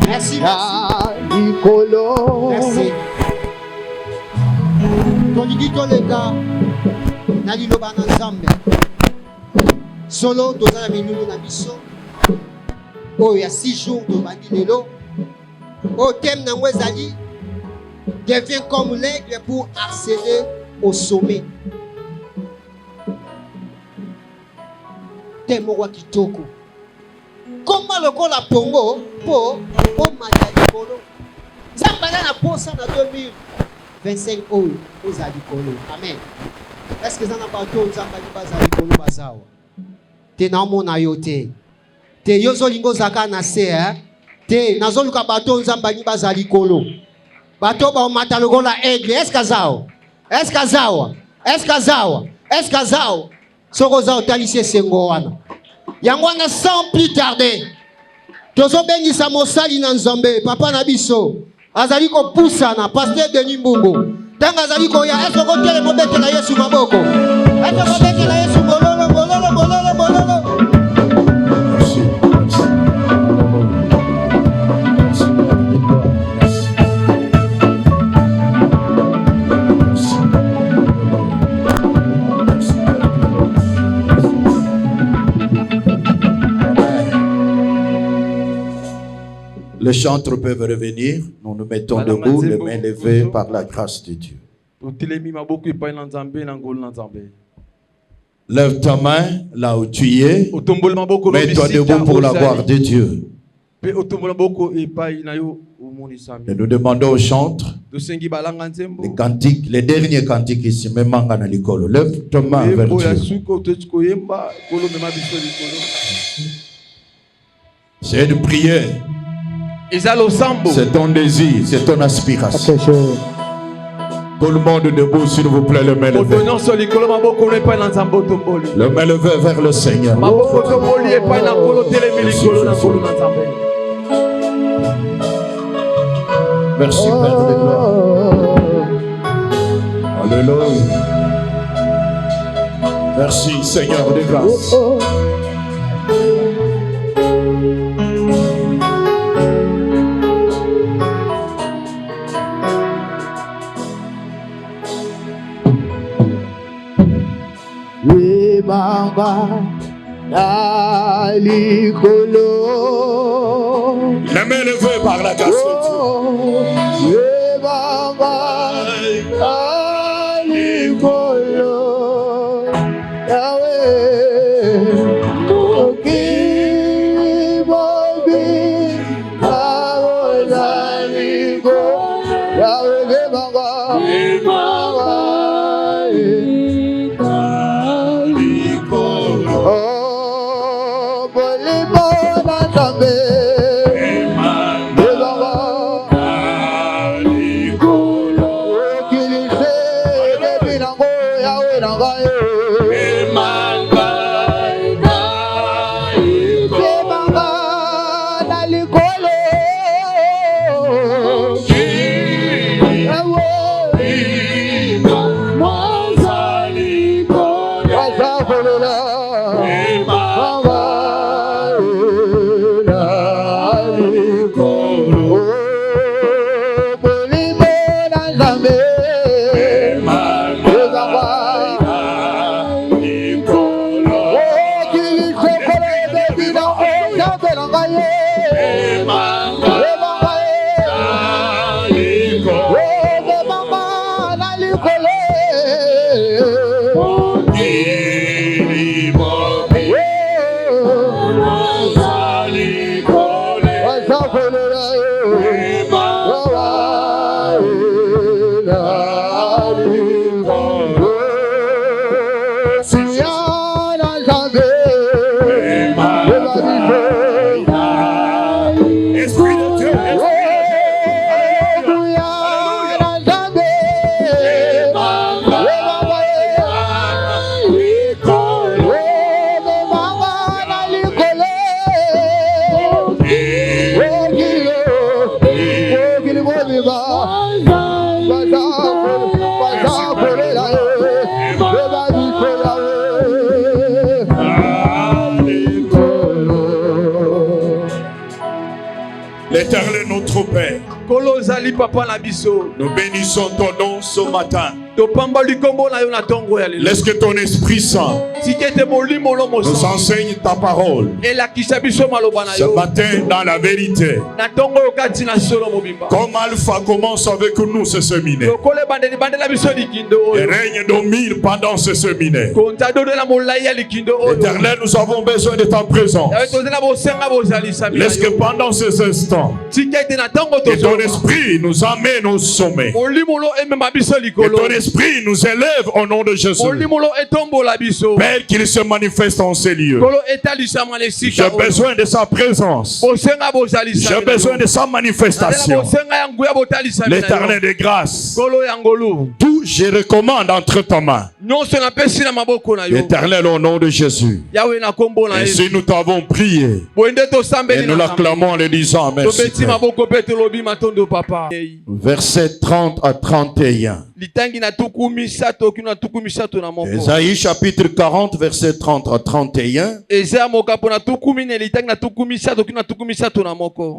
Merci, merci. Toligi tolega na liloba na Nzambe. Solo tozala milulu na biso. Oh, il y a 6 jours de bandi lelo. Oh, thème nango ezali devient comme l'aigle pour accéder au sommet. Thème wa kitoko. Comment le la pongo pour matali polo. Zambala na posa na 2025 aux alikolo. Amen. Est-ce que ça n'a pas tout zambali bazali polo bazawa? Te na mona yote. Te yozo lingo zaka na se te nazo luka bato zambali bazali kolo. Bato ba mata lokola aigle. Est-ce que zao? Est-ce que zao? Est-ce que zao? Est-ce que zao? Soko zao talise sengo wana. Yangwana sans plus tarder. Tozo bengi sa mosali na Nzambe papa na biso. Azali ko poussa na pasteur Denis Mbungo. Tanga azali ko ya est-ce ko tele mo bete na Yesu maboko. Est-ce ko bete na Yesu bololo bololo bololo bololo. Les chantres peuvent revenir. Nous nous mettons debout, les mains levées par la grâce de Dieu. Lève ta main là où tu es. Mets-toi debout pour la gloire de Dieu. Et nous demandons aux chantres les cantiques, les derniers cantiques ici. Lève ta main vers Dieu. C'est une prière. C'est ton désir, c'est ton aspiration. Tout le monde debout, s'il vous plaît, le main levé. Le main levé vers le Seigneur. Merci, Père de gloire. Alléluia. Merci, Seigneur de grâce. Baba Alikolo. La main levée par la grâce de Dieu. Baba Alikolo. Yahweh Oki Bobi Aliko. Yahweh Baba Éternel notre Père, nous bénissons ton nom ce matin. Laisse que ton Esprit Saint nous enseigne ta parole ce matin dans la vérité. Comme Alpha commence avec nous ce séminaire et règne domine pendant ce séminaire. Éternel, nous avons besoin de ta présence. Laisse que pendant ces instants que ton Esprit nous amène au sommet, que ton Esprit nous élève au nom de Jésus. Père, qu'il se manifeste en ces lieux. J'ai besoin de sa présence. J'ai besoin de sa manifestation. L'Éternel de grâce, tout je recommande entre ta main. L'Éternel au nom de Jésus. Ainsi nous t'avons prié et nous l'acclamons en le disant merci. Verset 30 à 31. Ésaïe chapitre 40 verset 30 à 31.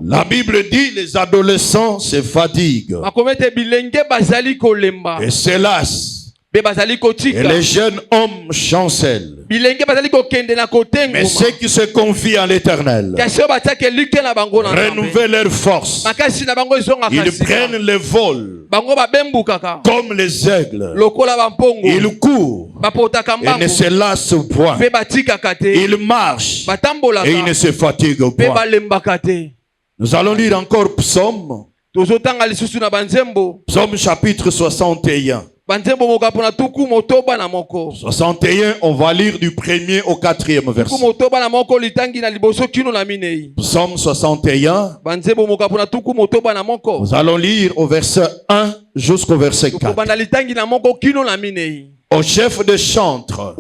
La Bible dit les adolescents se fatiguent et se lassent. Et les jeunes hommes chancellent. Mais ceux qui se confient à l'Éternel renouvellent leur force. Ils prennent le vol comme les aigles. Ils courent et ne se lassent point. Ils marchent et ils ne se fatiguent point. Nous allons lire encore Psaume. Psaume chapitre 61. 61, on va lire du 1er au 4e verset. Psaume 61. Nous allons lire au verset 1 jusqu'au verset 4. Au chef de chantre,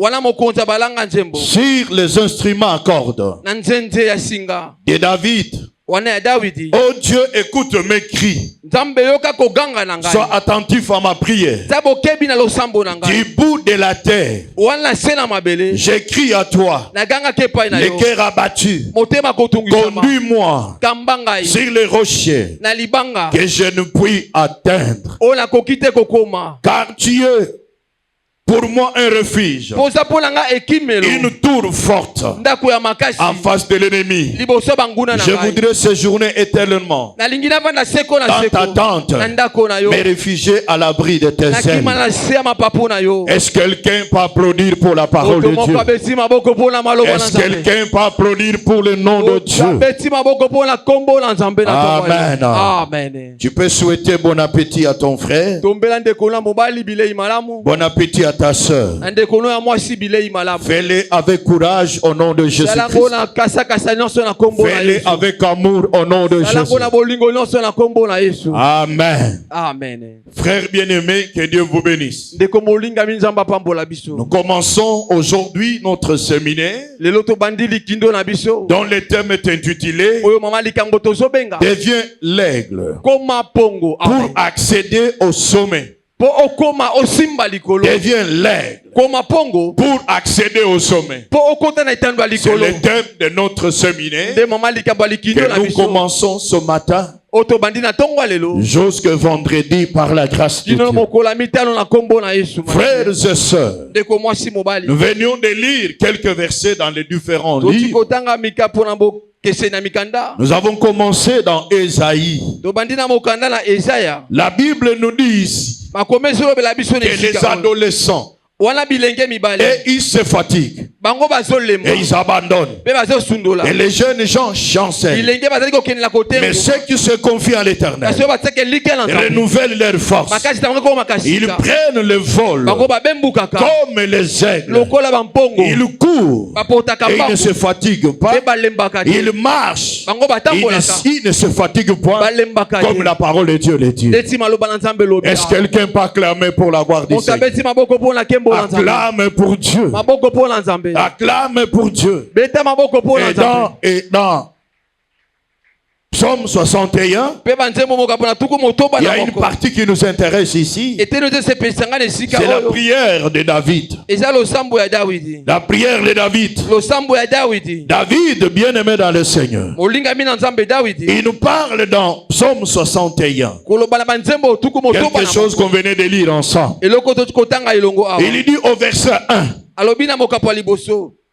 sur les instruments à cordes de David. Oh Dieu, écoute mes cris. Sois attentif à ma prière. Du bout de la terre, j'écris à toi. Le cœur abattu, conduis-moi sur les rochers que je ne puis atteindre. Car tu es pour moi un refuge, une tour forte en face de l'ennemi. Je voudrais séjourner éternellement dans ta tente, me réfugier à l'abri de tes ailes. Est-ce que quelqu'un peut applaudir pour la parole de Dieu? Est-ce que quelqu'un peut applaudir pour le nom de Dieu? Amen. Amen. Tu peux souhaiter bon appétit à ton frère, bon appétit à ta soeur. Fais-le avec courage au nom de Jésus-Christ. Fais-le avec amour au nom de Jésus. Amen. Amen. Frères bien-aimés, que Dieu vous bénisse. Nous commençons aujourd'hui notre séminaire dont le thème est intitulé Deviens l'aigle pour accéder au sommet. Deviens l'aigle pour accéder au sommet. C'est le thème de notre séminaire que nous commençons ce matin jusque vendredi par la grâce de Dieu. Frères et sœurs, nous venions de lire quelques versets dans les différents livres. Nous avons commencé dans Ésaïe. La Bible nous dit ici que les adolescents et ils se fatiguent et ils abandonnent et les jeunes gens chancellent. Mais ceux qui se confient à l'Éternel renouvellent leur force. Ils prennent le vol comme les aigles. Ils courent et ils ne se fatiguent pas. Ils marchent et ils ne se fatiguent pas, comme la parole de Dieu le dit. Est-ce que quelqu'un peut acclamer pour la gloire d'ici? Acclame pour Dieu. Acclame pour Dieu. Psaume 61. Il y a une partie qui nous intéresse ici. C'est la prière de David. La prière de David. David, bien-aimé dans le Seigneur. Il nous parle dans Psaume 61. Quelque chose qu'on venait de lire ensemble. Il dit au verset 1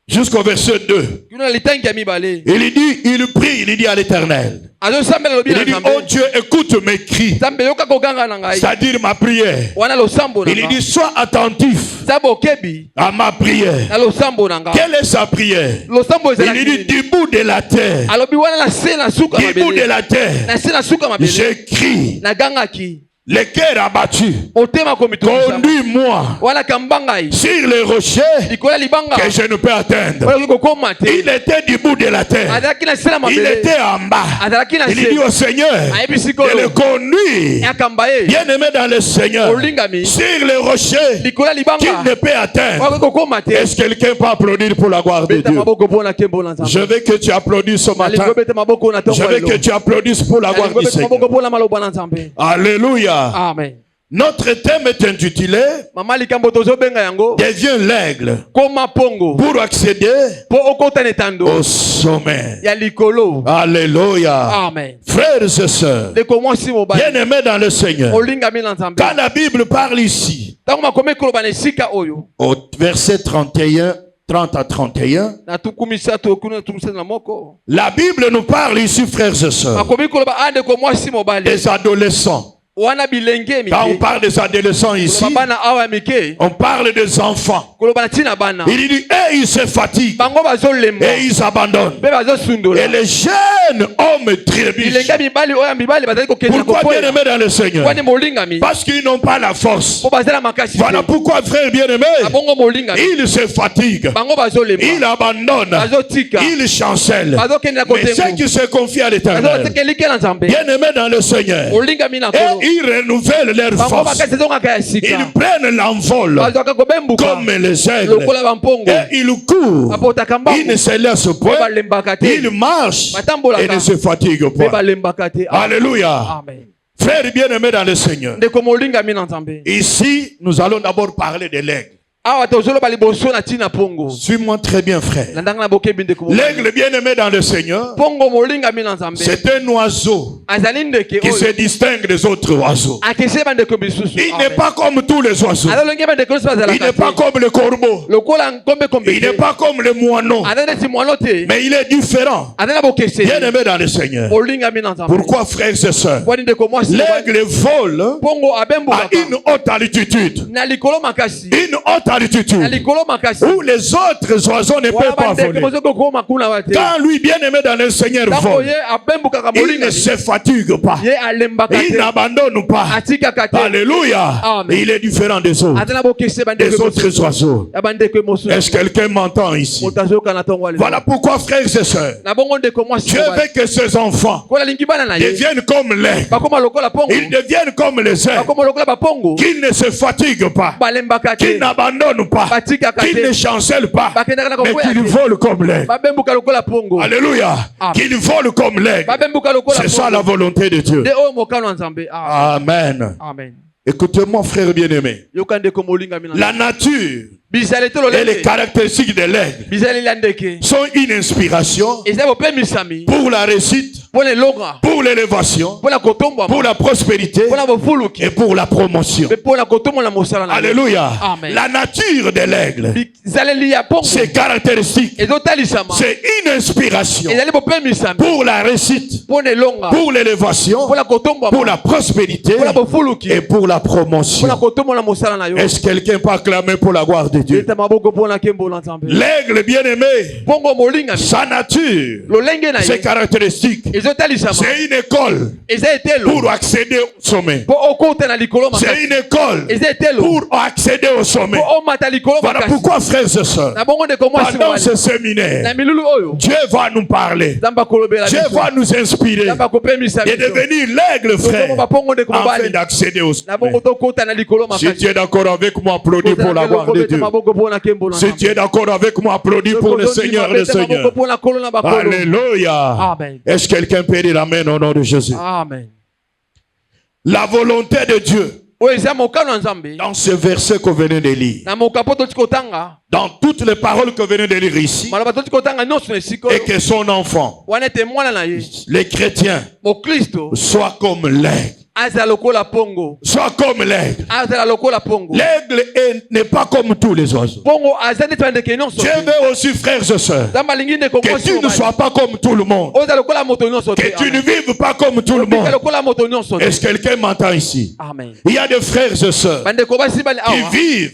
jusqu'au verset 2. Il dit, il prie, il dit à l'Éternel. Il dit, oh Dieu, écoute mes cris. C'est-à-dire ma prière. Il dit, sois attentif à ma prière. Quelle est sa prière? Il dit, du bout de la terre. Du bout de la terre. J'écris. Le cœur abattu, conduis-moi sur les rochers que je ne peux atteindre. Il était du bout de la terre. Il était en bas. Il dit au Seigneur de le conduire, bien aimé dans le Seigneur, sur les rochers qu'il ne peut atteindre. Est-ce que quelqu'un peut applaudir pour la gloire de Dieu? Je veux que tu applaudisses ce matin. Je veux que tu applaudisses pour la gloire du Seigneur. Alléluia. Amen. Notre thème est intitulé Deviens l'aigle pour accéder au sommet. Alléluia. Amen. Frères et sœurs, bien-aimés dans le Seigneur, quand la Bible parle ici, au verset 31, 30 à 31, la Bible nous parle ici, frères et sœurs, des adolescents. Quand on parle des adolescents ici, on parle des enfants. Il dit, et ils se fatiguent, et ils abandonnent. Et les jeunes hommes trébuchent. Pourquoi bien-aimés dans le Seigneur? Parce qu'ils n'ont pas la force. Voilà pourquoi, frère bien-aimé, ils se fatiguent, ils abandonnent, ils chancellent. Mais ceux qui se confient à l'Éternel, bien-aimés dans le Seigneur, ils renouvellent leur force. Ils prennent l'envol comme les aigles. Et ils courent. Ils ne se laissent point. Ils marchent et ne se fatiguent pas. Alléluia. Frères bien-aimés dans le Seigneur, ici nous allons d'abord parler de l'aigle. Suis-moi très bien, frère. L'aigle bien-aimé dans le Seigneur, c'est un oiseau qui se distingue des autres oiseaux. Il n'est pas comme tous les oiseaux. Il n'est pas comme le corbeau. Il n'est pas comme le moineau. Mais il est différent. Bien-aimé dans le Seigneur. Pourquoi, frères et sœurs? L'aigle vole à une haute altitude. Une haute altitude où les autres oiseaux ne peuvent pas voler. Quand lui, bien-aimé dans le Seigneur, vole, il ne se fatigue pas, il n'abandonne pas. Alléluia. Il est différent des autres oiseaux. Est-ce que quelqu'un m'entend ici? Voilà pourquoi, frères et sœurs, Dieu veut que ses enfants deviennent comme l'aigle. Ils deviennent comme les aigles, qu'ils ne se fatiguent pas, qu'ils n'abandonnent pas, qu'ils ne chancellent pas, mais qu'ils volent comme l'aigle. Alléluia. Qu'ils volent comme l'aigle. C'est ça la volonté de Dieu. Amen. Écoutez-moi, frère bien-aimé. La nature et les caractéristiques de l'aigle sont une inspiration pour la réussite, pour l'élévation, pour la prospérité et pour la promotion. Alléluia. La nature de l'aigle, ses caractéristiques, c'est une inspiration pour la réussite, pour l'élévation, pour la prospérité et pour la promotion. Est-ce que quelqu'un peut acclamer pour la gloire de Dieu? L'aigle bien-aimé, sa nature, ses caractéristiques, c'est une école pour accéder au sommet. C'est une école pour accéder au sommet. Voilà pourquoi, frères et sœurs, pendant ce séminaire, Dieu va nous parler, Dieu va nous inspirer et devenir l'aigle, frère, afin d'accéder au sommet. Si tu es d'accord avec moi, applaudis pour la gloire de Dieu. Si tu es d'accord avec moi, applaudis pour le Seigneur, le Seigneur. Alléluia. Est-ce que quelqu'un peut dire Amen au nom de Jésus? Amen. La volonté de Dieu. Dans ce verset que vous venez de lire, dans toutes les paroles que vous venez de lire ici, et que son enfant, les chrétiens, soient comme l'aigle. Soit comme l'aigle. L'aigle n'est pas comme tous les oiseaux. Je veux aussi, frères et sœurs, que tu ne sois pas comme tout le monde. Que tu ne vives pas comme tout le monde. Est-ce que quelqu'un m'entend ici? Amen. Il y a des frères et sœurs qui vivent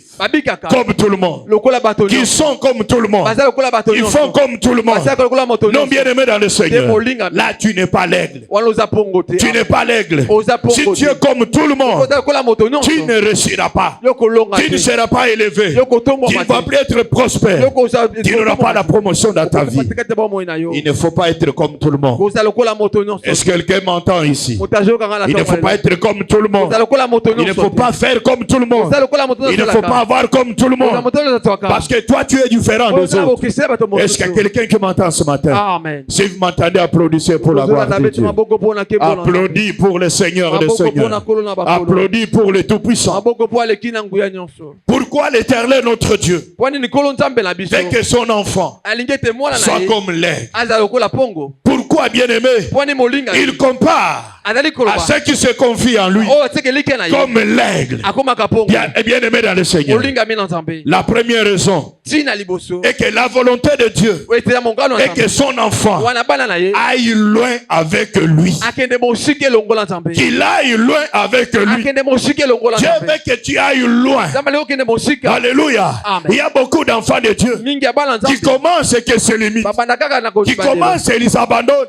comme tout le monde, qui sont comme tout le monde, ils font comme tout le monde. Non, bien aimé dans le Seigneur, là tu n'es pas l'aigle. Tu n'es pas l'aigle. Si tu es comme tout le monde, tu ne réussiras pas. Tu ne seras pas élevé. Tu ne vas plus être prospère. Tu n'auras pas la promotion dans ta vie. Il ne faut pas être comme tout le monde. Est-ce que quelqu'un m'entend ici? Il ne faut pas être comme tout le monde. Il ne faut pas faire comme tout le monde. Il ne faut pas avoir comme tout le monde. Parce que toi tu es différent des autres. Est-ce qu'il y a quelqu'un qui m'entend ce matin? Amen. Si vous m'entendez, applaudissez pour la gloire de Dieu. Applaudis pour le Seigneur des Seigneurs. Applaudis pour le Tout-Puissant. Pourquoi l'Éternel notre Dieu fait que son enfant soit comme l'aigle? Pourquoi, bien-aimé, il compare à ceux qui se confient en lui comme l'aigle? Bien-aimé dans le Seigneur. La première raison est que la volonté de Dieu est que son enfant aille loin avec lui. Qu'il aille loin avec lui. Dieu veut que tu ailles loin. Alléluia. Il y a beaucoup d'enfants de Dieu qui commencent et qui se limitent. Qui commencent et ils abandonnent.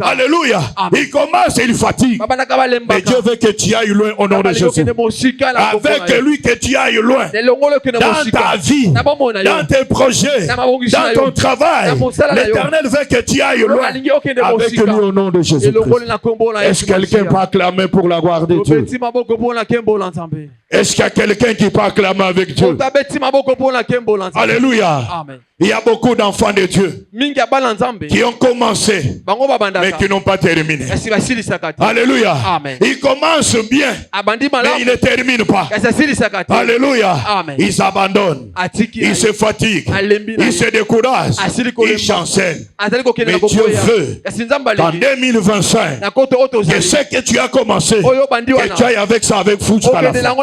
Alléluia. Ils commencent et ils fatiguent. Mais Dieu veut que tu ailles loin au nom de Jésus. Avec lui que tu ailles loin. Dans ta vie, dans tes projets, dans ton travail. L'Éternel veut que tu ailles loin avec lui au nom de Jésus. Est-ce que quelqu'un peut acclamer pour la gloire de Dieu? Est-ce qu'il y a quelqu'un qui peut acclamer avec Dieu? Alléluia. Amen. Il y a beaucoup d'enfants de Dieu qui ont commencé mais qui n'ont pas terminé. Alléluia. Amen. Ils commencent bien mais ils ne terminent pas. Alléluia. Amen. Ils abandonnent. Ils se fatiguent. Ils se découragent. Ils chancellent. Mais Dieu veut qu'en 2025 que ce que tu as commencé, que tu ailles avec ça avec fou jusqu'à la fin.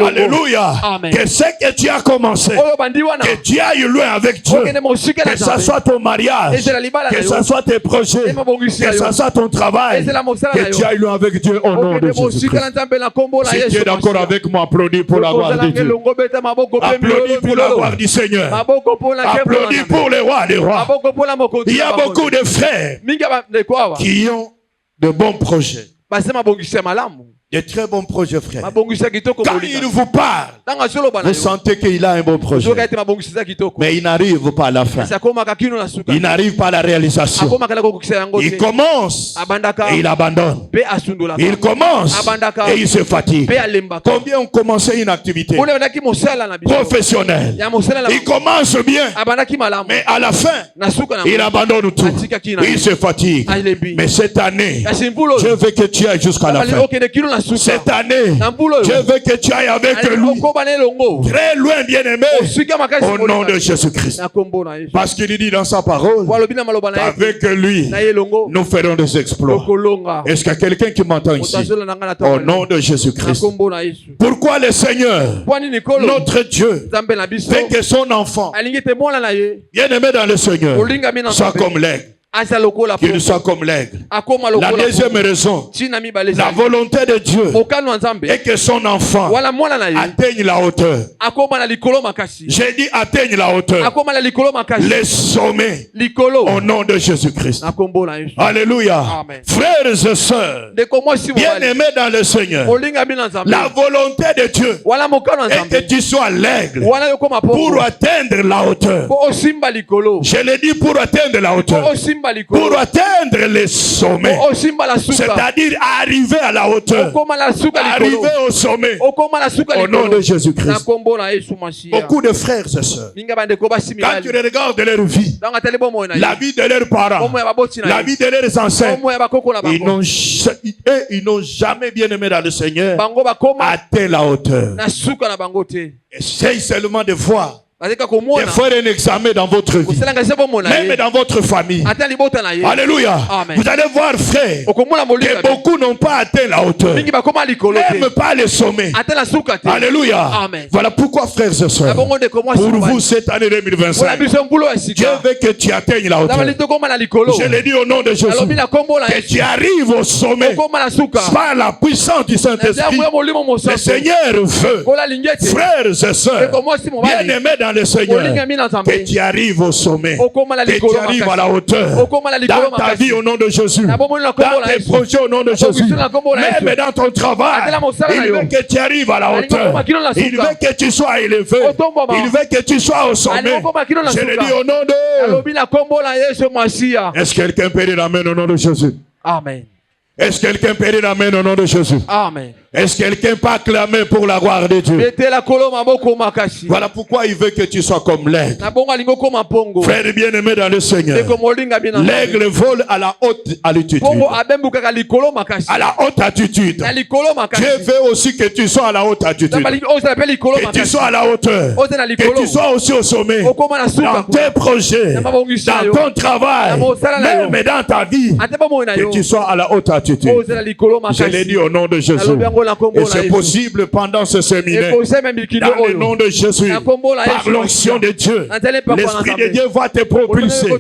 Alléluia. Amen. Que ce que tu as commencé, que tu ailles loin avec Dieu, que ça soit ton mariage, que ça soit tes projets, que ça soit ton travail, que tu ailles loin avec Dieu au nom de Jésus-Christ. Si tu es d'accord avec moi, applaudis pour la gloire de Dieu. Applaudis pour la gloire du Seigneur. Applaudis pour les rois des rois. Il y a beaucoup de frères qui ont de bons projets. De très bons projets, frère. Quand il vous parle, vous sentez qu'il a un bon projet. Mais il n'arrive pas à la fin. Il n'arrive pas à la réalisation. Il commence et il abandonne. Il commence et il se fatigue. Combien ont commencé une activité professionnelle? Il commence bien, mais à la fin, il abandonne tout. Il se fatigue. Mais cette année, je veux que tu ailles jusqu'à la fin. Cette année, je veux que tu ailles avec lui très loin, bien-aimé, au nom de Jésus-Christ. Parce qu'il dit dans sa parole, avec lui, nous ferons des exploits. Est-ce qu'il y a quelqu'un qui m'entend ici? Au nom de Jésus-Christ. Pourquoi le Seigneur, notre Dieu, fait que son enfant, bien-aimé dans le Seigneur, soit comme l'aigle? Qu'il soit comme l'aigle. La deuxième raison, la volonté de Dieu est que son enfant atteigne la hauteur. J'ai dit atteigne la hauteur. Les sommets au nom de Jésus-Christ. Alléluia. Amen. Frères et sœurs, bien-aimés dans le Seigneur, la volonté de Dieu est que tu sois l'aigle pour atteindre la hauteur. Je l'ai dit pour atteindre la hauteur. pour atteindre les sommets. C'est-à-dire arriver à la hauteur. Arriver au sommet. Au nom de Jésus-Christ. Beaucoup de frères et sœurs, quand tu regardes leur vie, la vie de leurs parents, la vie de leurs ancêtres, ils n'ont jamais bien aimé dans le Seigneur atteint la hauteur. Essaye seulement de voir, de faire un examen dans votre vie, même dans votre famille. Alléluia. Vous allez voir, frère, que beaucoup n'ont pas atteint la hauteur, même pas le sommet. Alléluia. Voilà pourquoi, frères et sœurs, pour vous cette année 2025, Dieu veut que tu atteignes la hauteur. Je l'ai dit au nom de Jésus, que tu arrives au sommet par la puissance du Saint-Esprit. Le Seigneur veut, frères et sœurs, bien-aimés dans le Seigneur, que tu arrives au sommet, que tu arrives à la hauteur, dans ta vie au nom de Jésus, dans tes projets au nom de Jésus, même dans ton travail. Il veut que tu arrives à la hauteur, il veut que tu sois élevé, il veut que tu sois au sommet. Je le dis au nom de... Est-ce que quelqu'un peut dire amen au nom de Jésus? Amen. Est-ce que quelqu'un peut dire amen au nom de Jésus? Amen. Est-ce que quelqu'un peut acclamer pour la gloire de Dieu? Voilà pourquoi il veut que tu sois comme l'aigle. Frère bien-aimé dans le Seigneur, l'aigle vole à la haute altitude. À la haute altitude. Dieu veut aussi que tu sois à la haute altitude. Que tu sois à la hauteur. Que tu sois aussi au sommet. Dans tes projets, dans ton travail, même dans ta vie, que tu sois à la haute altitude. Je l'ai dit au nom de Jésus. Et c'est possible pendant ce séminaire. Dans le nom de Jésus, par l'onction de Dieu, l'Esprit de Dieu va te propulser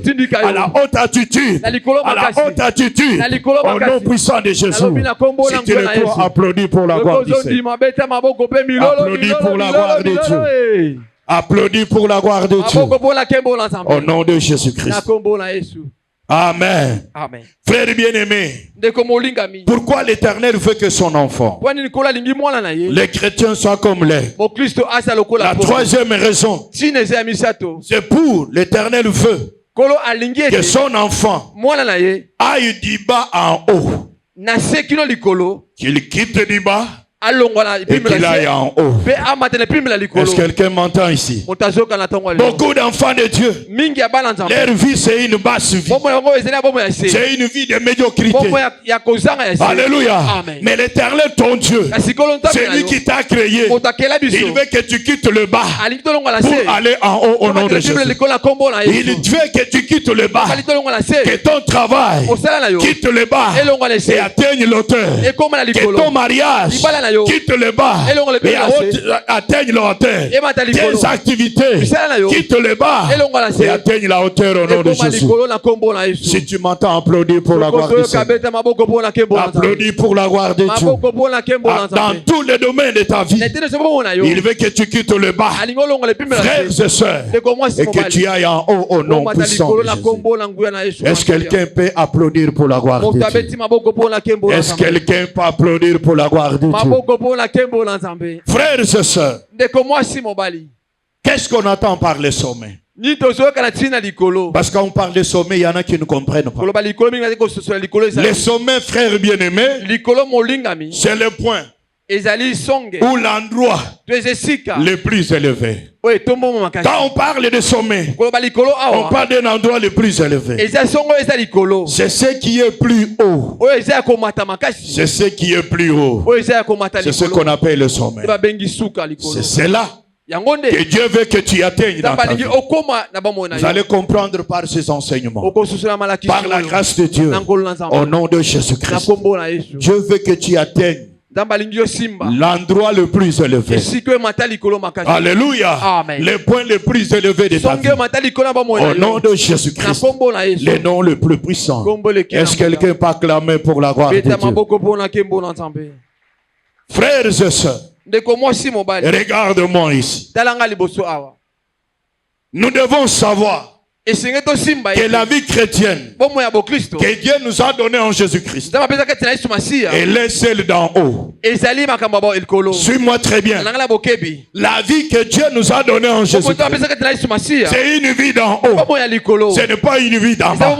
à la haute attitude. À la haute attitude. Au nom puissant de Jésus. Si tu le crois, applaudis pour la gloire du Seigneur. Applaudis pour la gloire de Dieu. Applaudis pour la gloire de Dieu. Au nom de Jésus-Christ. Amen. Amen. Frère bien-aimé, pourquoi l'Éternel veut que son enfant, les chrétiens, soient comme l'aigle? La troisième raison, c'est pour l'Éternel veut que son enfant aille du bas en haut, qu'il quitte du bas et qu'il aille en haut. Est-ce que quelqu'un m'entend ici? Beaucoup d'enfants de Dieu, leur vie c'est une basse vie. C'est une vie de médiocrité. Alléluia. Mais l'Éternel ton Dieu, c'est lui qui t'a créé. Il veut que tu quittes le bas pour aller en haut au nom de Jésus. Il veut que tu quittes le bas, que ton travail quitte le bas et atteigne l'auteur, que ton mariage quitte le bas et atteigne la hauteur. Tes activités quitte le bas et atteigne la hauteur au nom de Jésus. Si tu m'entends, applaudis pour la gloire de Dieu. Applaudis pour la gloire de Dieu. Dans tous les domaines de ta vie, il veut que tu quittes le bas, frères et sœurs, et que tu ailles en haut au nom puissant de Jésus. Est-ce que quelqu'un peut applaudir pour la gloire de Dieu? Est-ce que quelqu'un peut applaudir pour la gloire de Dieu? Frères et sœurs, qu'est-ce qu'on attend par les sommets? Parce qu'on parle de sommets, il y en a qui ne comprennent pas. Les sommets, frères bien-aimés, c'est le point ou l'endroit le plus élevé. Quand on parle de sommet, on parle d'un endroit le plus élevé. C'est ce qui est plus haut. C'est ce qui est plus haut. C'est ce qu'on appelle le sommet. C'est cela que Dieu veut que tu atteignes dans ta vie. Vous allez comprendre par ces enseignements, par la grâce de Dieu, au nom de Jésus-Christ. Dieu veut que tu atteignes l'endroit le plus élevé. Alléluia. Amen. Le point le plus élevé de ta vie. Au nom de Jésus-Christ. Le nom le plus puissant. Est-ce que quelqu'un peut acclamer pour la gloire de Dieu? Frères et sœurs, regarde-moi ici. Nous devons savoir que la vie chrétienne que Dieu nous a donnée en Jésus-Christ, elle est celle d'en haut. Suis-moi très bien. La vie que Dieu nous a donnée en Jésus-Christ, c'est une vie d'en haut. Ce n'est pas une vie d'en bas.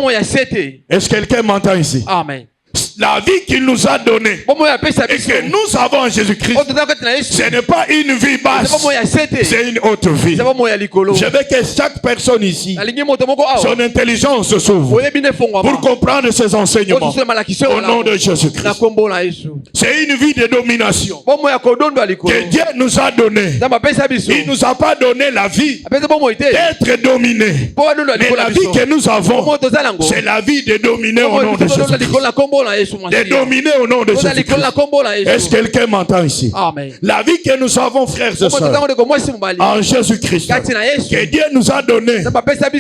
Est-ce que quelqu'un m'entend ici? Amen. La vie qu'il nous a donnée et que nous avons en Jésus-Christ, ce n'est pas une vie basse, c'est une haute vie. Je veux que chaque personne ici, son intelligence s'ouvre pour comprendre ces enseignements au nom de Jésus-Christ. C'est une vie de domination que Dieu nous a donnée. Il ne nous a pas donné la vie d'être dominé, mais la vie que nous avons, c'est la vie de dominer au nom de Jésus-Christ. De dominer au nom de Jésus-Christ. Est-ce que quelqu'un m'entend ici? Amen. La vie que nous avons, frères et sœurs, en Jésus-Christ, que Dieu nous a donnée,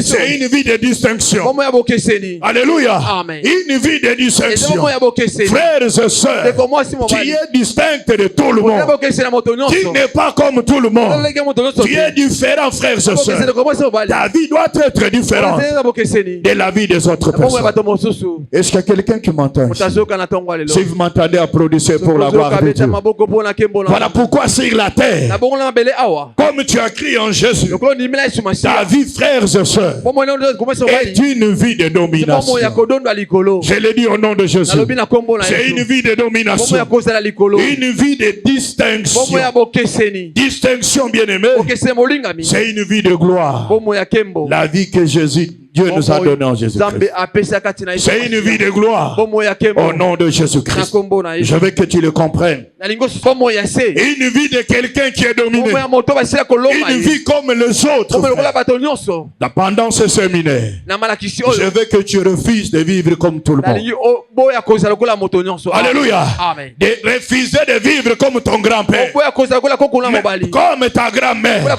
c'est une vie de distinction. Alléluia. Amen. Une vie de distinction. Frères et sœurs, tu es distinct de tout le monde. Tu n'es pas comme tout le monde. Tu es différent, frères et sœurs. Ta vie doit être différente de la vie des autres personnes. Est-ce qu'il y a quelqu'un qui m'entend ici? Si vous m'entendez, applaudissez pour la gloire de Dieu. Voilà pourquoi sur la terre, comme tu as crié en Jésus, ta vie, frères et sœurs, est une vie de domination. Je l'ai dit au nom de Jésus. C'est une vie de domination. Une vie de distinction. Distinction, bien-aimé. C'est une vie de gloire. La vie que Dieu nous a donnée en Jésus-Christ. C'est une vie de gloire au nom de Jésus-Christ. Je veux que tu le comprennes. Une vie de quelqu'un qui est dominé. Une vie comme les autres. Pendant ce séminaire, je veux que tu refuses de vivre comme tout le monde. Alléluia. De refuser de vivre comme ton grand-père, comme ta grand-mère.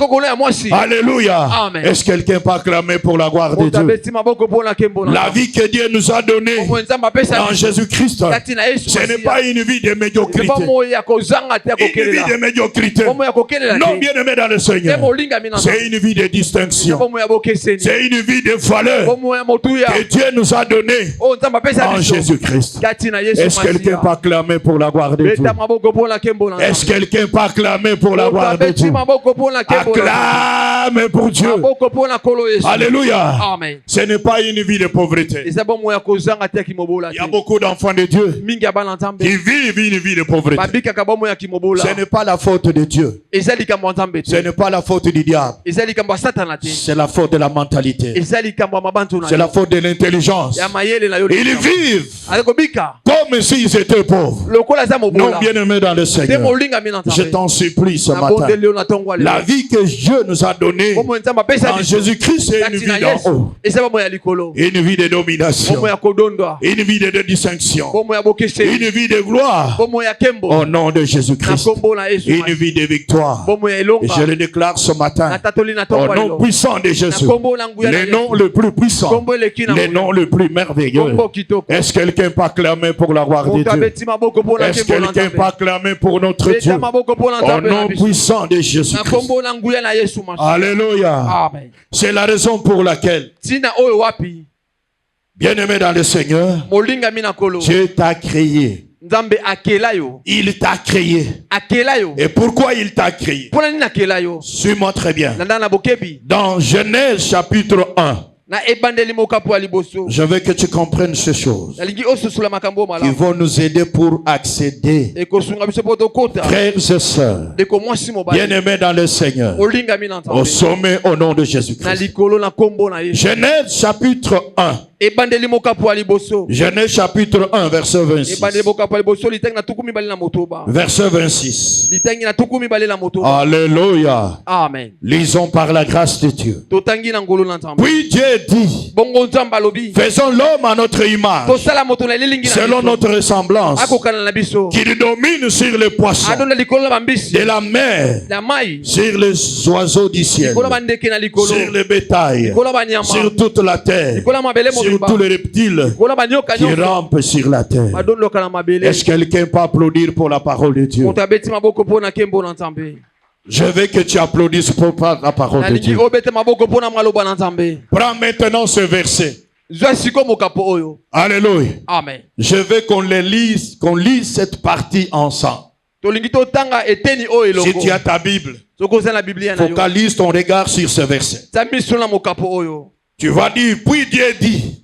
Alléluia. Est-ce que quelqu'un peut acclamer pour la gloire de Dieu? La vie que Dieu nous a donnée en Jésus-Christ, ce n'est pas une vie de médiocrité. Une vie de médiocrité. Non, bien aimé dans le Seigneur. C'est une vie de distinction. C'est une vie de valeur que Dieu nous a donnée en Jésus-Christ. Est-ce que quelqu'un peut acclamer pour la gloire de Dieu? Est-ce que quelqu'un peut acclamer pour la gloire de Dieu? Acclame pour Dieu. Alléluia. Ce n'est pas une vie de pauvreté. Il y a beaucoup d'enfants de Dieu qui vivent une vie de pauvreté. Ce n'est pas la faute de Dieu. Ce n'est pas la faute du diable. C'est la faute de la mentalité. C'est la faute de l'intelligence. Ils vivent comme s'ils étaient pauvres. Non, bien-aimés dans le Seigneur, je t'en supplie ce matin. La vie que Dieu nous a donnée en Jésus-Christ, c'est une vie d'en haut. Une vie de domination. Une vie de distinction. Une vie de gloire au nom de Jésus-Christ. Une vie de victoire. Et je le déclare ce matin au nom puissant de Jésus, le nom le plus puissant, le nom le plus merveilleux. Est-ce que quelqu'un peut acclamer pour la gloire de Dieu? Est-ce que quelqu'un peut acclamer pour notre Dieu au nom puissant de Jésus-Christ? Alléluia. C'est la raison pour laquelle, bien-aimé dans le Seigneur, Dieu t'a créé. Il t'a créé. Et pourquoi il t'a créé? Suis-moi très bien. Dans Genèse chapitre 1, je veux que tu comprennes ces choses qui vont nous aider pour accéder, frères et sœurs, bien-aimés dans le Seigneur, au sommet au nom de Jésus-Christ. Genèse chapitre 1. Genèse chapitre 1 verset 26. Verset 26. Alléluia. Amen. Lisons par la grâce de Dieu. Puis Dieu dit, faisons l'homme à notre image, selon notre ressemblance, qu'il domine sur les poissons de la mer, sur les oiseaux du ciel, sur le bétail, sur toute la terre, sur tous les reptiles qui rampent sur la terre. Est-ce que quelqu'un peut applaudir pour la parole de Dieu? Je veux que tu applaudisses pour la parole de Dieu. Prends maintenant ce verset. Alléluia. Amen. Je veux qu'on lise cette partie ensemble. Si tu as ta Bible, focalise ton regard sur ce verset. Tu vas dire, puis Dieu dit,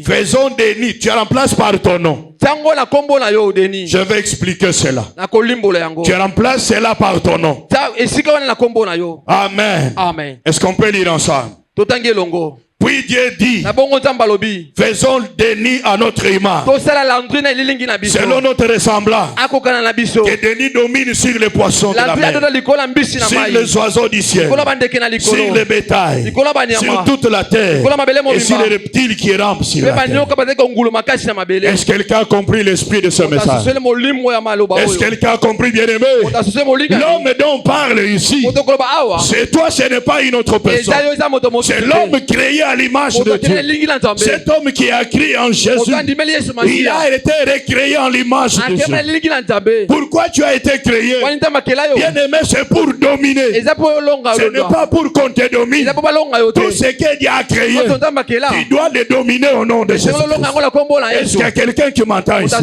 faisons des nids. Tu remplaces par ton nom. Je vais expliquer cela. Tu remplaces cela par ton nom. Amen. Amen. Est-ce qu'on peut lire ensemble? Puis Dieu dit, faisons des nids à notre image, selon notre ressemblance, que des nids dominent sur les poissons de la mer, sur les oiseaux du ciel, sur le bétail, sur toute la terre, et sur les reptiles qui rampent sur la terre. Est-ce que quelqu'un a compris l'esprit de ce message? Est-ce que quelqu'un a compris, bien-aimé? L'homme dont on parle ici, c'est toi, ce n'est pas une autre personne. C'est l'homme créé à l'image de Dieu. Cet homme qui a créé en Jésus, il a été recréé en l'image de Dieu. Pourquoi tu as été créé? Bien-aimé, c'est pour dominer. Ce n'est pas pour qu'on te domine. Tout ce que Dieu a créé, tu dois le dominer au nom de Jésus. Est-ce qu'il y a quelqu'un qui m'entend ici?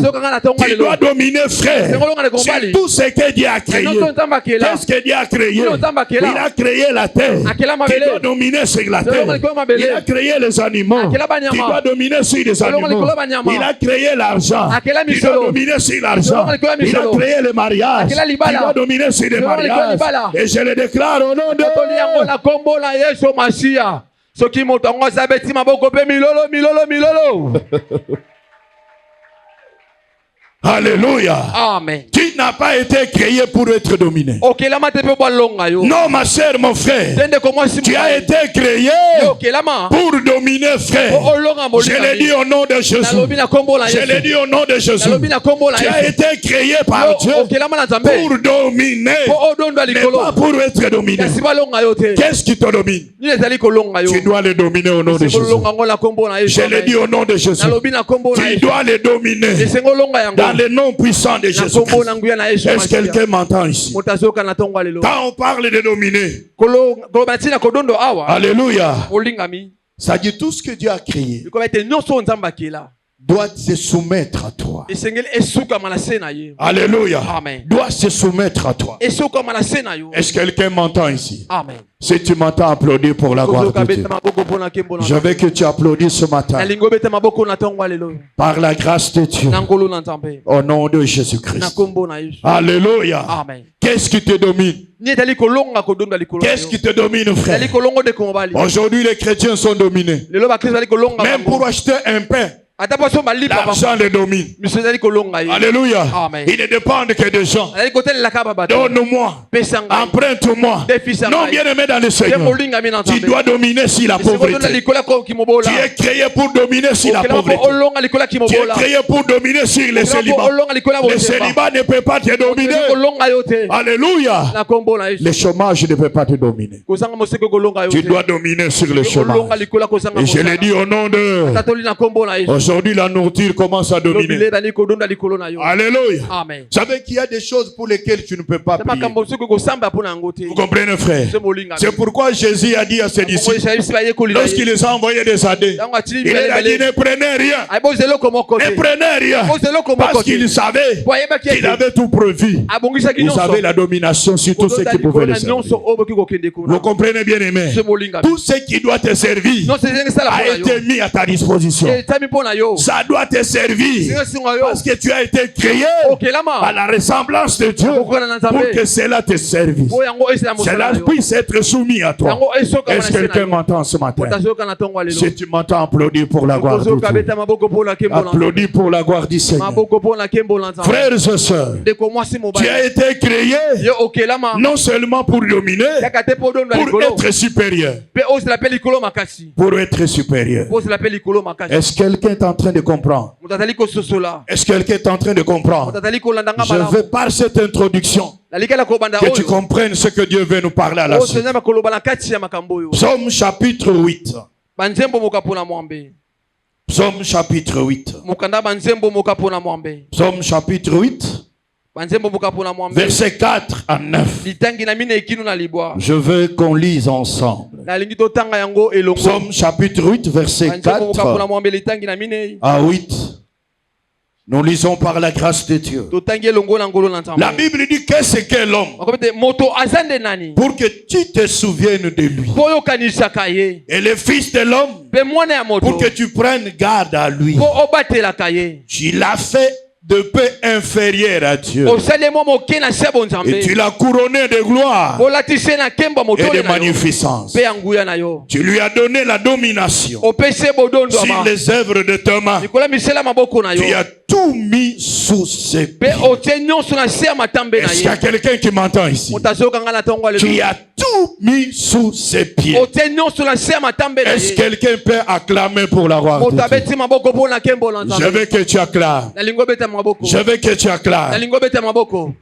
Tu dois dominer, frère. C'est tout ce que Dieu a créé. Qu'est-ce que Dieu a créé? Il a créé la terre. Tu dois dominer sur la terre. Il a créé les animaux. Tu dois dominer sur les animaux. Il a créé l'argent. Tu dois dominer sur l'argent. Il a créé le mariage. Tu dois dominer sur le mariage. Et je le déclare au nom de Alléluia. Amen. Tu n'as pas été créé pour être dominé. Non, ma soeur, mon frère. Tu as été créé pour dominer, frère. Je l'ai dit au nom de Jésus. Je l'ai dit au nom de Jésus. Tu as été créé par Dieu pour dominer, mais pas pour être dominé. Qu'est-ce qui te domine? Tu dois le dominer au nom de Jésus. Je l'ai dit au nom de Jésus. Tu dois le dominer dans le nom puissant de Jésus. Est-ce que quelqu'un m'entend ici? Quand on parle de dominer, alléluia, ça dit tout ce que Dieu a créé doit se soumettre à toi. Alléluia. Amen. Doit se soumettre à toi. Est-ce que quelqu'un m'entend ici? Amen. Si tu m'entends applaudir pour la gloire de Dieu, je veux que tu applaudisses ce matin par la grâce de Dieu au nom de Jésus-Christ. Alléluia. Amen. Qu'est-ce qui te domine? Qu'est-ce qui te domine, frère? Aujourd'hui, les chrétiens sont dominés. Même pour acheter un pain, l'argent les domine. Alléluia. Amen. Il ne dépend que des gens. Donne-moi, emprunte-moi. Non, bien aimé dans le Seigneur, tu dois dominer sur la pauvreté. Tu es créé pour dominer sur la pauvreté. Tu es créé pour dominer sur le célibat. Le célibat ne peut pas te dominer. Alléluia. Le chômage ne peut pas te dominer. Tu dois dominer sur le chômage. Et je l'ai dit au nom de... Aujourd'hui, la nourriture commence à dominer. Alléluia. Amen. Vous savez qu'il y a des choses pour lesquelles tu ne peux pas prier. Vous comprenez, frère? C'est pourquoi Jésus a dit à ses disciples, lorsqu'il les a envoyés des AD, il a dit ne prenez rien. Ne prenez rien. Parce qu'il savait qu'il avait tout prévu. Vous avez la domination sur tout ce qui pouvait le servir. Vous comprenez, bien aimé? Tout ce qui doit te servir a été mis à ta disposition. Ça doit te servir parce que tu as été créé à la ressemblance de Dieu pour que cela te servise. Cela puisse être soumis à toi. Est-ce que quelqu'un m'entend ce matin? Si tu m'entends, applaudis pour la gloire de Dieu. Applaudis pour la gloire du Seigneur. Frères et sœurs, tu as été créé non seulement pour dominer, pour être supérieur. Pour être supérieur. Est-ce que quelqu'un est en train de comprendre? Est-ce que quelqu'un est en train de comprendre? Je veux par cette introduction que tu comprennes ce que Dieu veut nous parler à la suite. Psaume chapitre 8. Psaume chapitre 8. Psaume chapitre 8. Versets 4 à 9. Je veux qu'on lise ensemble. Psaume chapitre 8, verset 4 à 8. Nous lisons par la grâce de Dieu. La Bible dit qu'est-ce qu'est l'homme pour que tu te souviennes de lui. Et le fils de l'homme pour que tu prennes garde à lui. Tu l'as fait de paix inférieure à Dieu. Et tu l'as couronné de gloire et de magnificence. Tu lui as donné la domination sur les œuvres de ta main. Tu as tout mis sous ses pieds. Est-ce qu'il y a quelqu'un qui m'entend ici? Tu as tout mis sous ses pieds. Est-ce que quelqu'un peut acclamer pour la gloire de Dieu? Je veux que tu acclames. Je veux que tu acclames.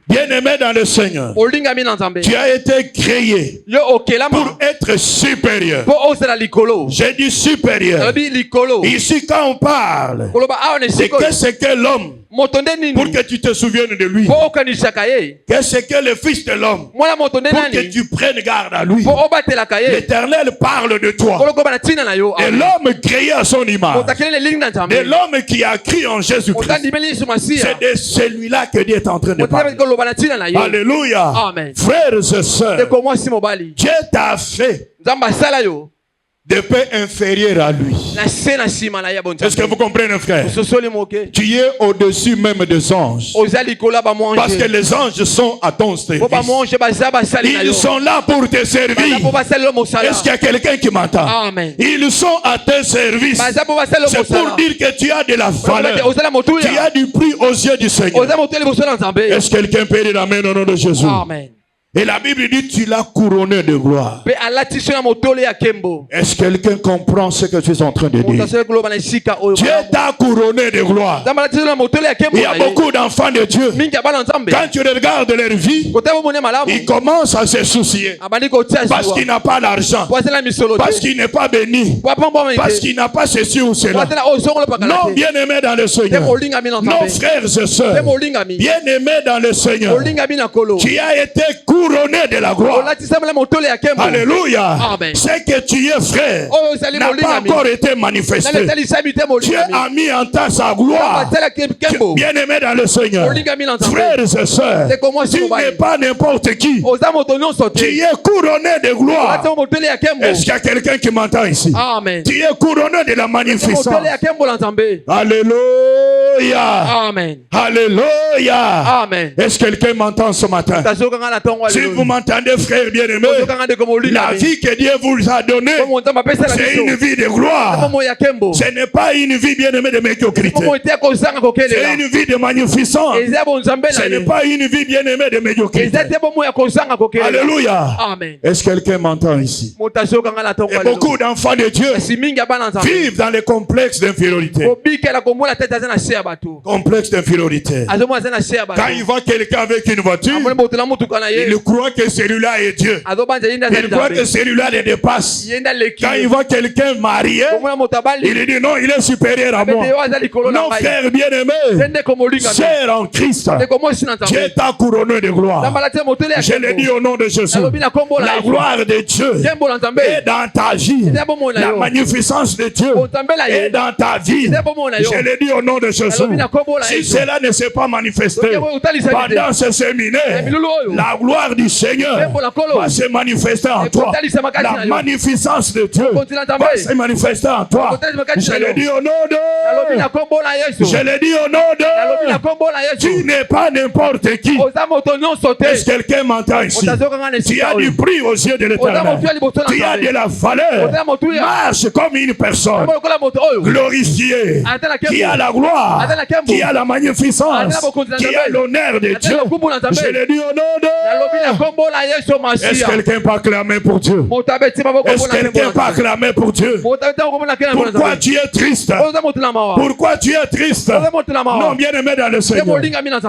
Bien-aimé dans le Seigneur, tu as été créé pour être supérieur. J'ai dit supérieur. Ici, quand on parle de qu'est-ce que l'homme, pour que tu te souviennes de lui, qu'est-ce que le fils de l'homme, pour que tu prennes garde à lui. L'Éternel parle de toi. Et l'homme créé à son image, et l'homme qui a cru en Jésus-Christ, c'est de celui-là que Dieu est en train de parler. Alléluia. Frères et sœurs, Dieu t'a fait de paix inférieure à lui. Est-ce que vous comprenez, frère? Tu es au-dessus même des anges. Parce que les anges sont à ton service. Ils sont là pour te servir. Est-ce qu'il y a quelqu'un qui m'entend? Ils sont à tes services. C'est pour dire que tu as de la valeur. Tu as du prix aux yeux du Seigneur. Est-ce que quelqu'un peut dire amen au nom de Jésus? Amen. Et la Bible dit tu l'as couronné de gloire. Est-ce que quelqu'un comprend ce que tu es en train de dire? Dieu t'a couronné de gloire. Il y a beaucoup d'enfants de Dieu. Quand tu regardes leur vie, ils commencent à se soucier. Parce qu'il n'a pas l'argent. Parce qu'il n'est pas béni. Parce qu'il n'a pas ceci ou cela. Non, bien-aimés dans le Seigneur. Non, frères et sœurs. Bien-aimés dans le Seigneur. Tu as été couronné de la gloire. Alléluia. Ce que tu es, frère, n'a pas encore été manifesté. Dieu a mis en toi sa gloire. Bien-aimé dans le Seigneur, frères et sœurs, tu n'es pas n'importe qui. Tu es couronné de gloire. Est-ce qu'il y a quelqu'un qui m'entend ici? Tu es couronné de la magnificence. Alléluia. Alléluia. Est-ce que quelqu'un m'entend ce matin? Si vous m'entendez, frère bien-aimé, la vie que Dieu vous a donnée, c'est une vie de gloire. Ce n'est pas une vie bien-aimée de médiocrité. C'est une vie de magnificence. Ce n'est pas une vie bien-aimée de médiocrité. Alléluia. Est-ce que quelqu'un m'entend ici? Et beaucoup d'enfants de Dieu vivent dans les complexes d'infériorité. Complexe d'infériorité. Quand ils voient quelqu'un avec une voiture, il croit que celui-là est Dieu. Il croit que celui-là le dépasse. Quand il voit quelqu'un marié, il dit non, il est supérieur à moi. Non, frère bien-aimé, cher en Christ, Dieu t'a couronné de gloire. Je le dis au nom de Jésus. La gloire de Dieu est dans ta vie. La magnificence de Dieu est dans ta vie. Je le dis au nom de Jésus. Si cela ne s'est pas manifesté pendant ce séminaire, la gloire du Seigneur va se manifester en toi. La magnificence de Dieu va se manifester en toi. Je le dis au nom de... Je le dis au nom de... Tu n'es pas n'importe qui. Est-ce que quelqu'un m'entend ici? Tu as du prix aux yeux de l'Éternel. Tu as de la valeur. Marche comme une personne glorifiée, qui a la gloire, qui a la magnificence, qui a l'honneur de Dieu. Je le dis au nom de... Est-ce que quelqu'un peut acclamer pour Dieu? Est-ce que quelqu'un peut acclamer pour Dieu? Pourquoi tu es triste? Pourquoi tu es triste? Non, bien aimé dans le Seigneur,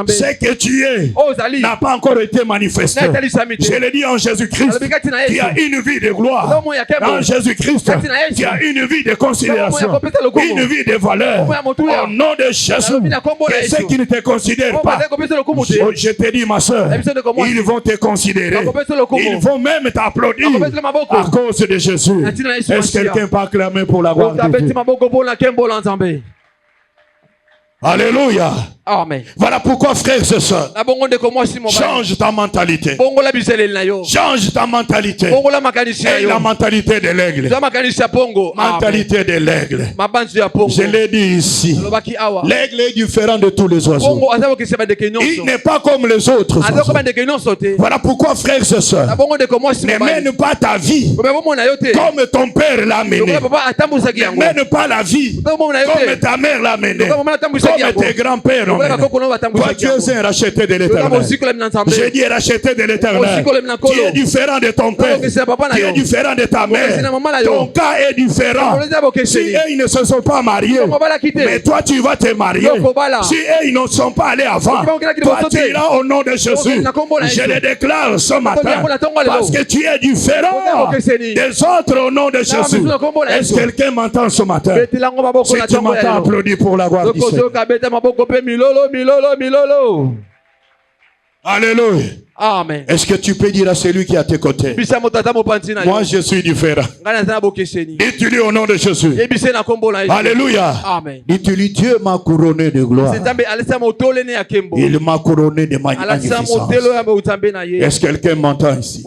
ce que tu es n'a pas encore été manifesté. Je le dis en Jésus-Christ, qui a une vie de gloire. En Jésus-Christ, qui a une vie de considération, une vie de valeur. Au nom de Jésus, et ceux qui ne te considèrent pas, je te dis ma soeur, ils vont te considérer. Ils vont même t'applaudir à cause de Jésus. Est-ce que quelqu'un peut acclamer pour la gloire de Dieu? Alléluia. Amen. Voilà pourquoi, frères et sœurs, change ta mentalité. Change ta mentalité. Et la mentalité de l'aigle. Mentalité de l'aigle. Je l'ai dit ici. L'aigle est différent de tous les oiseaux. Il n'est pas comme les autres oiseaux. Voilà pourquoi, frères et sœurs, ne mène pas ta vie comme ton père l'a mené. Ne mène pas la vie comme ta mère l'a mené. Comme tes grands-pères. Toi, tu es un racheté de l'Éternel. J'ai dit racheté de l'Éternel. Tu es différent de ton père. Tu es différent de ta mère. Ton cas est différent. Si eux, ils ne se sont pas mariés, mais toi, tu vas te marier. Si eux, ils ne sont pas allés avant, toi, tu iras au nom de Jésus. Je le déclare ce matin. Parce que tu es différent des autres au nom de Jésus. Est-ce que quelqu'un m'entend ce matin? Si tu m'entends, applaudis pour la gloire du Seigneur. Alléluia. Amen. Est-ce que tu peux dire à celui qui est à tes côtés? Moi, je suis différent. Dis-tu-lui au nom de Jésus. Alléluia. Amen. Dis-tu-lui, Dieu m'a couronné de gloire. Il m'a couronné de magnificence. Est-ce que quelqu'un m'entend ici?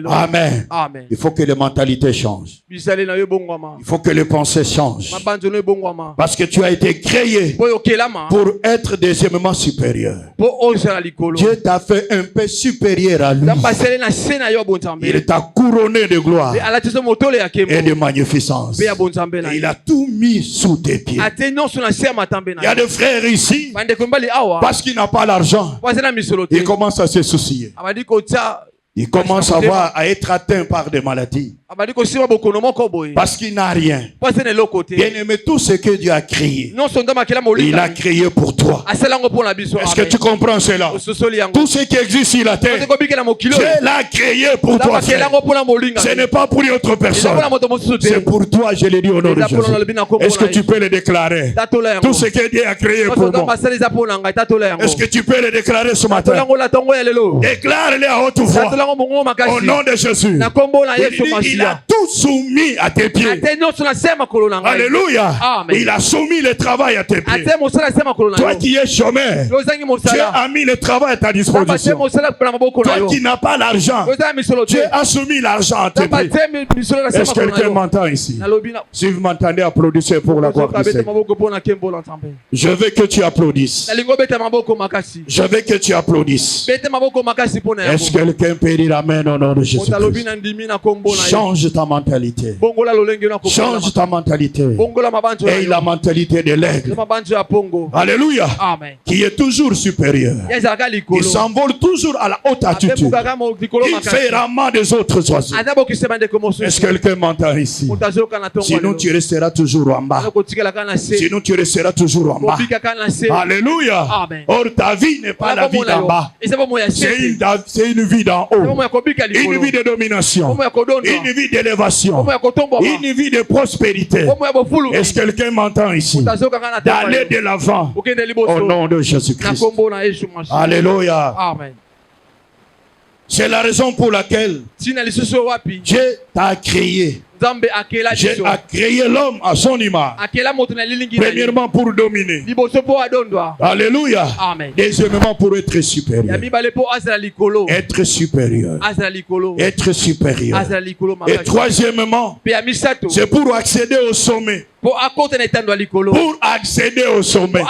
Amen. Amen. Il faut que les mentalités changent. Il faut que les pensées changent. Parce que tu as été créé pour être deuxièmement supérieur. Dieu t'a fait un peu supérieur à lui. Il t'a couronné de gloire et de magnificence. Et il a tout mis sous tes pieds. Il y a des frères ici, parce qu'il n'a pas l'argent, il commence à se soucier. Il commence à être atteint par des maladies. Parce qu'il n'a rien. Bien aimé, tout ce que Dieu a créé, il a créé pour toi. Est-ce que tu comprends cela? Tout ce qui existe sur la terre, Dieu l'a créé pour toi. Ce n'est pas pour une autre personne. C'est pour toi, je l'ai dit au nom de Jésus. Est-ce que tu peux le déclarer? Tout ce que Dieu a créé pour moi. Est-ce que tu peux le déclarer ce matin? Déclare-le à haute voix. Au nom de Jésus. Il a tout soumis à tes pieds. Alléluia. Amen. Il a soumis le travail à tes pieds. Toi qui es chômeur, Dieu a mis le travail à ta disposition. Toi qui n'as pas l'argent, Dieu a soumis l'argent à tes pieds. Est-ce que quelqu'un m'entend ici? Si vous m'entendez, applaudissez pour la gloire du Seigneur. Je veux que tu applaudisses. Je veux que tu applaudisses. Est-ce que quelqu'un peut dire amen au nom de Jésus? Change ta mentalité. Change ta mentalité. Et la mentalité de l'aigle. Alléluia. Amen. Qui est toujours supérieur. Il s'envole toujours à la haute altitude. Il fait rarement des autres oiseaux. Est-ce que quelqu'un m'entend ici? Sinon tu resteras toujours en bas. Sinon tu resteras toujours en bas. Alléluia. Or ta vie n'est pas la vie d'en bas. C'est une vie d'en haut. Une vie de domination. Une vie d'élévation. Une vie de prospérité. Est-ce que quelqu'un m'entend ici? D'aller de l'avant au nom de Jésus-Christ. Alléluia. Amen. C'est la raison pour laquelle Dieu t'a créé. Dieu a créé l'homme à son image. Premièrement pour dominer. Alléluia. Amen. Deuxièmement pour être supérieur. Être supérieur. Être supérieur. Et troisièmement, c'est pour accéder au sommet. Pour accéder au sommet.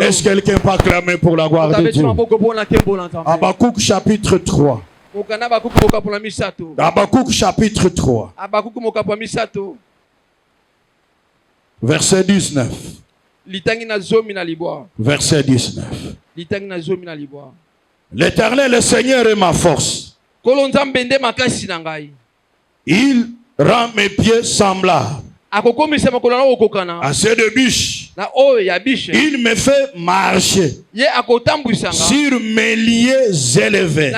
Est-ce que quelqu'un peut acclamer pour la gloire de Dieu? Habakkuk chapitre 3. Habakkuk chapitre 3. Verset 19. Verset 19. L'Éternel, le Seigneur est ma force. Il rend mes pieds semblables à ceux de biche. Il me fait marcher sur mes lieux élevés.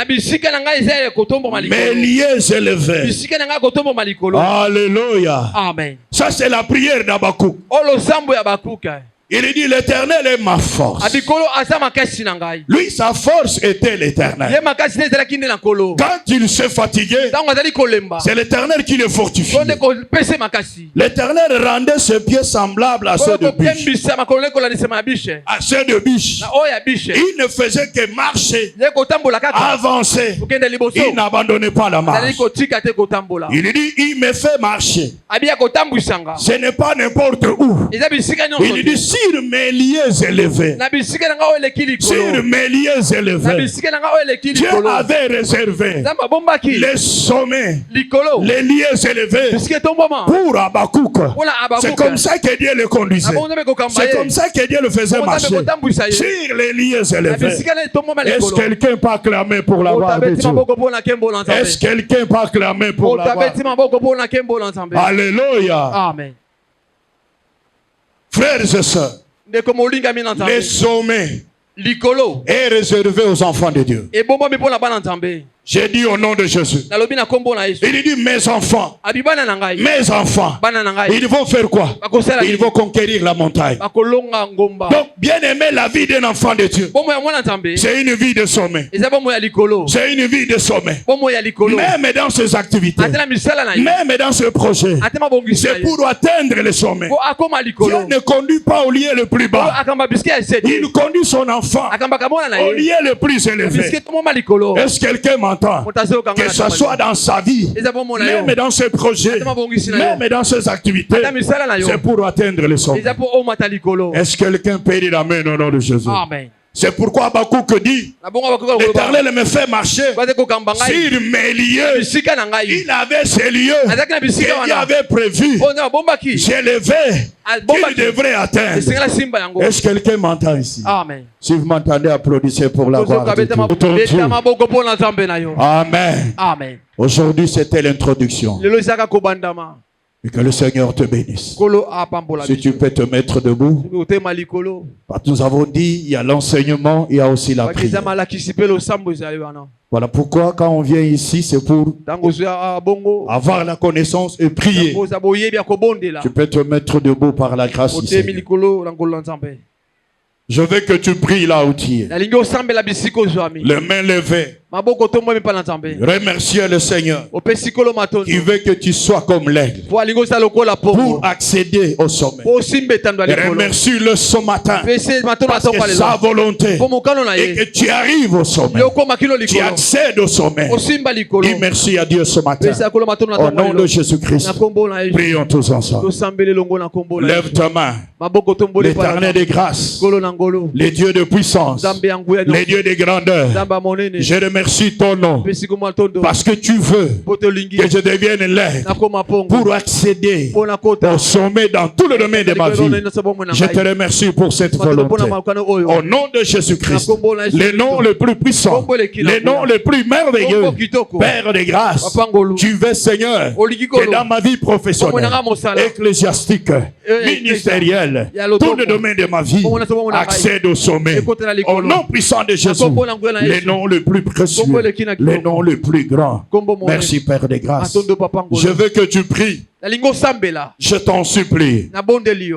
Mes lieux élevés. Alléluia. Amen. Ça, c'est la prière d'Habakkuk. Il dit, l'Éternel est ma force. Lui, sa force était l'Éternel. Quand il s'est fatigué, c'est l'Éternel qui le fortifie. L'Éternel rendait ses pieds semblables à ceux de biche. À ceux de biche. Il ne faisait que marcher, avancer. Il n'abandonnait pas la marche. Il dit, il me fait marcher. Ce n'est pas n'importe où. Il dit, sur mes lieux élevés. Sur mes lieux élevés. Dieu avait réservé les sommets, les lieux élevés pour Habakkuk. C'est comme ça que Dieu le conduisait. C'est comme ça que Dieu le faisait marcher. Sur les lieux élevés. Est-ce que quelqu'un peut acclamer pour la gloire de Dieu? Est-ce que quelqu'un peut acclamer pour la gloire? Alléluia. Amen. Frères et sœurs, les sommets est réservé aux enfants de Dieu. J'ai dit au nom de Jésus. Il dit mes enfants, ils vont faire quoi? Ils vont conquérir la montagne. Donc bien aimé, la vie d'un enfant de Dieu, c'est une vie de sommet. C'est une vie de sommet. Même dans ses activités, même dans ce projet, c'est pour atteindre le sommet. Dieu ne conduit pas au lieu le plus bas. Il conduit son enfant au lieu le plus élevé. Est-ce que quelqu'un m'entend? Que ce soit dans sa vie, même dans ses projets, même dans ses activités, c'est pour atteindre le sommet. Est-ce que quelqu'un peut dire amen au nom de Jésus? Amen. C'est pourquoi Habakkuk dit, l'Éternel me fait marcher sur mes lieux. Il avait ces lieux qu'il avait prévus. J'ai levé qu'il devrait atteindre. Est-ce que quelqu'un m'entend ici? Amen. Si vous m'entendez, applaudissez pour la gloire de Dieu. Amen. Amen. Aujourd'hui, c'était l'introduction. Et que le Seigneur te bénisse. Si tu peux te mettre debout. Nous avons dit, il y a l'enseignement, il y a aussi la prière. Voilà pourquoi quand on vient ici, c'est pour avoir la connaissance et prier. Tu peux te mettre debout par la grâce du Seigneur. Je veux que tu pries là où tu es. Les mains levées. Remercier le Seigneur qui veut que tu sois comme l'aigle pour accéder au sommet. Remercie-le ce matin parce que sa volonté et que tu arrives au sommet. Tu accèdes au sommet. Dis merci à Dieu ce matin. Au nom de Jésus-Christ, prions tous ensemble. Lève ta main. L'Éternel des grâces, les dieux de puissance, les dieux de grandeur, je remercie ton nom parce que tu veux que je devienne l'aigle pour accéder au sommet dans tout le domaine de ma vie. Je te remercie pour cette volonté. Au nom de Jésus-Christ, le nom le plus puissant, le nom le plus merveilleux, Père de grâce, tu veux, Seigneur, que dans ma vie professionnelle, ecclésiastique, ministérielle, tout le domaine de ma vie accède au sommet. Au nom puissant de Jésus, le nom le plus précieux, le nom le plus grand. Merci Père de grâce. Je veux que tu pries. Je t'en supplie.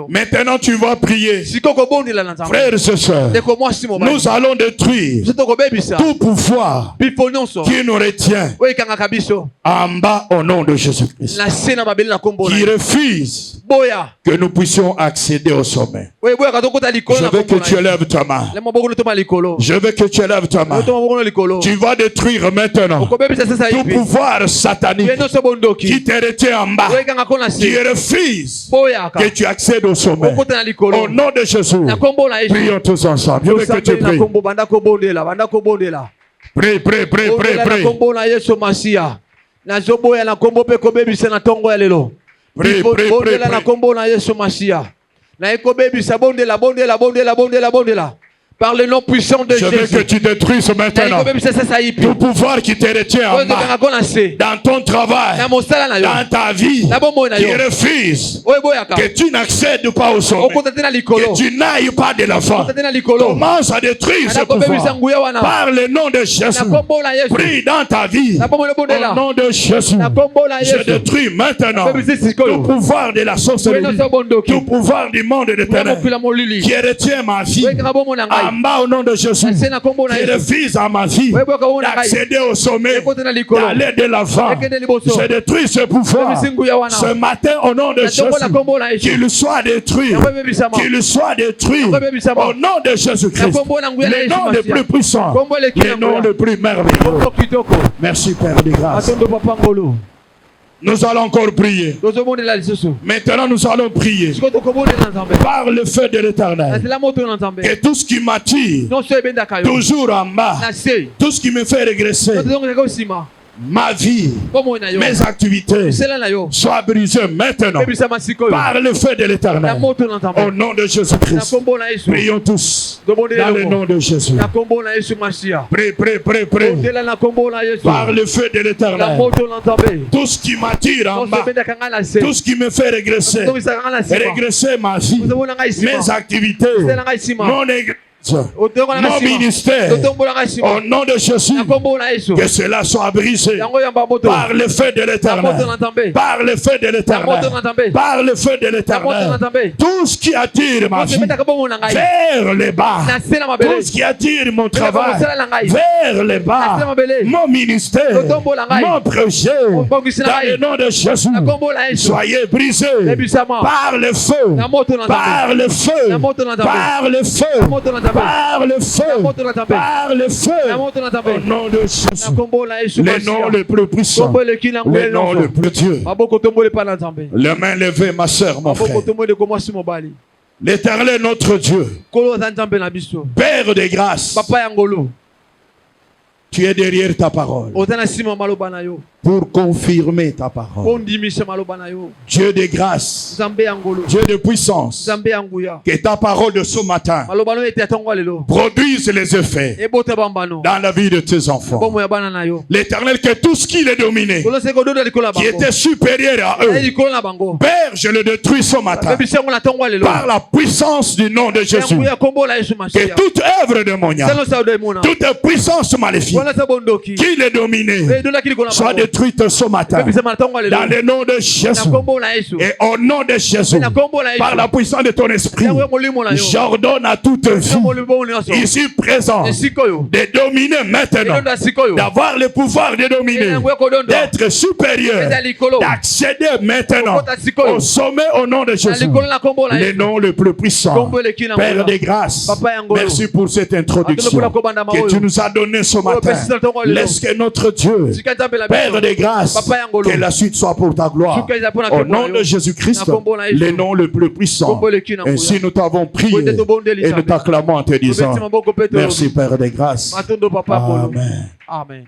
Maintenant tu vas prier. Frères et sœurs, nous allons détruire tout pouvoir qui nous retient en bas au nom de Jésus-Christ, qui refuse que nous puissions accéder au sommet. Je veux que tu élèves ta main. Je veux que tu élèves ta main. Tu vas détruire maintenant tout pouvoir satanique qui te retient en bas, qui refuse que tu accèdes au sommet. Au nom de Jésus, prions tous ensemble. Je veux que tu pries. Prie, prie, prie, prie, prie. Prie, prie, prie, prie. Par le nom puissant de Jésus. Je veux que tu détruises maintenant tout pouvoir qui te retient en bas. Dans ton travail, dans ta vie, qui refuse que tu n'accèdes pas au sommet, que tu n'ailles pas de l'avant. Commence à détruire ce pouvoir. Par le nom de Jésus. Prie dans ta vie. Au nom de Jésus. Je détruis maintenant tout pouvoir de la sorcellerie, tout pouvoir du monde de ténèbres qui retient ma vie en bas au nom de Jésus, qui refuse à ma vie d'accéder au sommet, d'aller de l'avant. Je détruis ce pouvoir ce matin au nom de Jésus. Qu'il soit détruit, qu'il soit détruit au nom de Jésus-Christ, le nom le plus puissant, le nom le plus merveilleux. Merci Père de grâce. Nous allons encore prier. Maintenant nous allons prier par le feu de l'Éternel. Que tout ce qui m'attire toujours en bas, tout ce qui me fait régresser, ma vie, mes activités soient brisées maintenant par le feu de l'Éternel. Au nom de Jésus-Christ. Prions tous dans le nom de Jésus. Prie, prie, prie, prie. Par le feu de l'Éternel. Tout ce qui m'attire en bas, tout ce qui me fait régresser ma vie, mes activités, mon église, mon ministère, au nom de Jésus, que cela soit brisé par le feu de l'Éternel, par le feu de l'Éternel, par le feu de l'Éternel. Tout ce qui attire ma vie vers les bas, tout ce qui attire mon travail vers les bas, mon ministère, mon projet, dans le nom de Jésus, soyez brisés par le feu, par le feu, par le feu, par le feu, par le feu, au nom de Jésus, le nom le plus puissant, le nom le plus Dieu. Les mains levées, ma soeur, mon frère. L'Éternel, notre Dieu, Père de grâce, tu es derrière ta parole pour confirmer ta parole. Dieu de grâce, Dieu de puissance, que ta parole de ce matin produise les effets dans la vie de tes enfants. L'Éternel, que tout ce qui les dominait, qui était supérieur à eux, Père, je le détruis ce matin par la puissance du nom de Jésus. Que toute œuvre démoniaque, toute puissance maléfique qui les dominait soit détruite ce matin dans le nom de Jésus et au nom de Jésus, par la puissance de ton esprit. J'ordonne à toute vie ici présente de dominer maintenant, d'avoir le pouvoir de dominer, d'être supérieur, d'accéder maintenant au sommet au nom de Jésus, le nom le plus puissant. Père de grâce, merci pour cette introduction que tu nous as donnée ce matin. Laisse que notre Dieu, Père de grâce, que la suite soit pour ta gloire. Au nom de Jésus-Christ, le nom le plus puissant. Ainsi nous t'avons prié et nous t'acclamons en te disant merci Père de grâce. Amen. Amen.